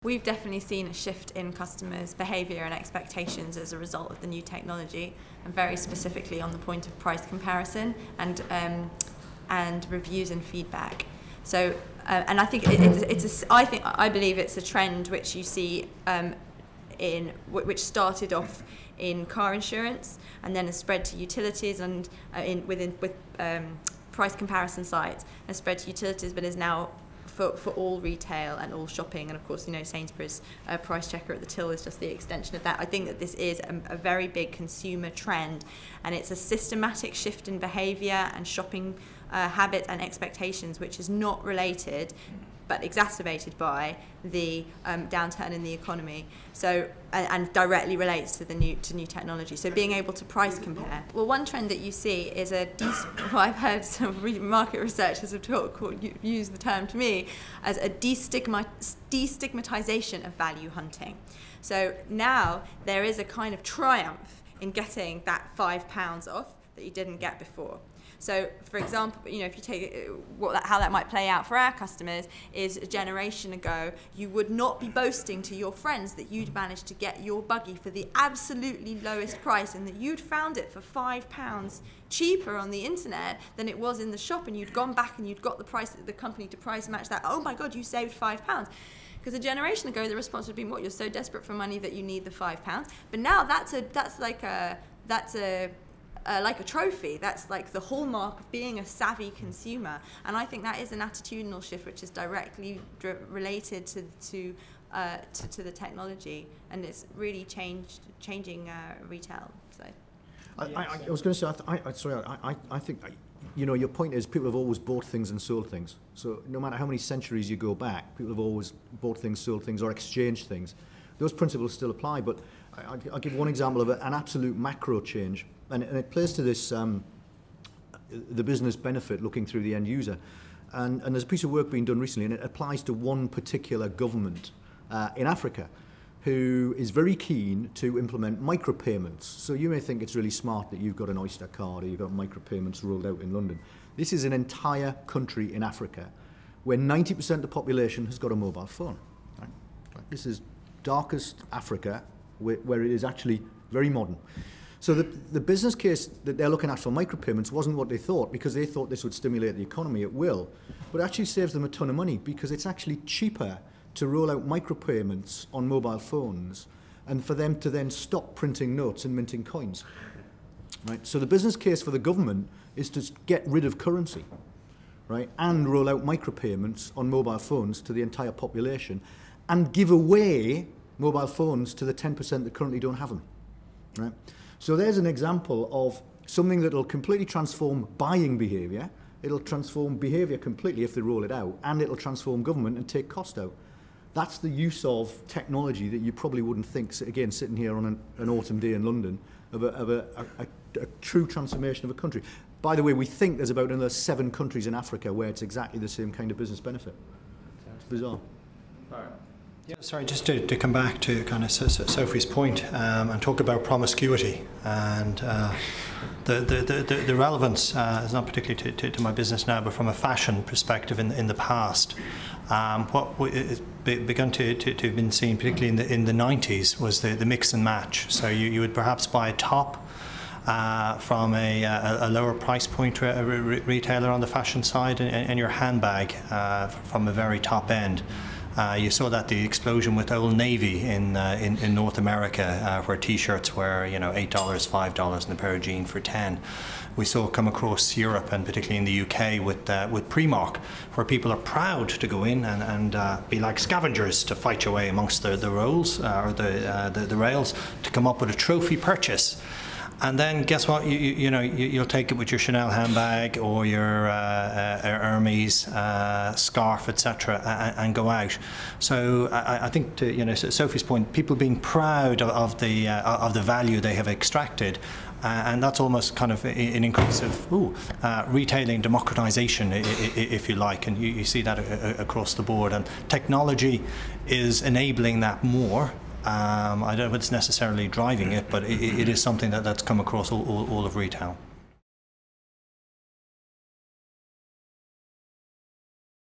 We've definitely seen a shift in customers' behaviour and expectations as a result of the new technology, and very specifically on the point of price comparison and reviews and feedback. So, and I think I believe it's a trend which you see which started off in car insurance and then has spread to utilities and with price comparison sites, and spread to utilities, but is now for all retail and all shopping. And of course, Sainsbury's price checker at the till is just the extension of that. I think that this is a very big consumer trend, and it's a systematic shift in behaviour and shopping habits and expectations, which is not related but exacerbated by the downturn in the economy. So, and directly relates to the new technology. So, being able to price compare. Well, one trend that you see is I've heard some market researchers have used the term to me as a destigmatization of value hunting. So now there is a kind of triumph in getting that £5 off that you didn't get before. So, for example, if you take how that might play out for our customers is a generation ago, you would not be boasting to your friends that you'd managed to get your buggy for the absolutely lowest price and that you'd found it for £5 cheaper on the internet than it was in the shop, and you'd gone back and you'd got the company to price match that. Oh my God, you saved £5. Because a generation ago, the response would be, "What? You're so desperate for money that you need the £5." But now that's like a trophy. That's like the hallmark of being a savvy consumer, and I think that is an attitudinal shift which is directly related to the technology, and it's really changing retail. So, I was going to say, I think your point is people have always bought things and sold things. So no matter how many centuries you go back, people have always bought things, sold things, or exchanged things. Those principles still apply, but I'll give one example of an absolute macro change. And it plays to this, the business benefit looking through the end user. And there's a piece of work being done recently, and it applies to one particular government in Africa who is very keen to implement micropayments. So you may think it's really smart that you've got an Oyster card or you've got micropayments rolled out in London. This is an entire country in Africa where 90% of the population has got a mobile phone. Right? This is darkest Africa where it is actually very modern. So the business case that they're looking at for micropayments wasn't what they thought, because they thought this would stimulate the economy. It will, but it actually saves them a ton of money, because it's actually cheaper to roll out micropayments on mobile phones and for them to then stop printing notes and minting coins. Right? So the business case for the government is to get rid of currency, right, and roll out micropayments on mobile phones to the entire population and give away mobile phones to the 10% that currently don't have them. Right? So there's an example of something that will completely transform buying behaviour. It'll transform behaviour completely if they roll it out, and it'll transform government and take cost out. That's the use of technology that you probably wouldn't think, again, sitting here on an autumn day in London, of a true transformation of a country. By the way, we think there's about another 7 countries in Africa where it's exactly the same kind of business benefit. It's bizarre. All right. Yeah, sorry, just to come back to kind of Sophie's point and talk about promiscuity and the relevance is not particularly to my business now, but from a fashion perspective in the past. What has begun to have been seen, particularly in the 90s, was the mix and match. So you would perhaps buy a top from a lower price point retailer on the fashion side, and your handbag from a very top end. You saw that the explosion with Old Navy in North America, where T-shirts were $8, $5, and a pair of jeans for $10. We saw come across Europe, and particularly in the UK with Primark, where people are proud to go in and be like scavengers to fight your way amongst the rolls or the rails to come up with a trophy purchase. And then guess what? You'll take it with your Chanel handbag or your Hermes scarf, etc., and go out. So I think, to Sophie's point, people being proud of the value they have extracted, and that's almost kind of an increase of retailing democratization, if you like, and you see that across the board. And technology is enabling that more. I don't know if it's necessarily driving it, but it is something that's come across all of retail.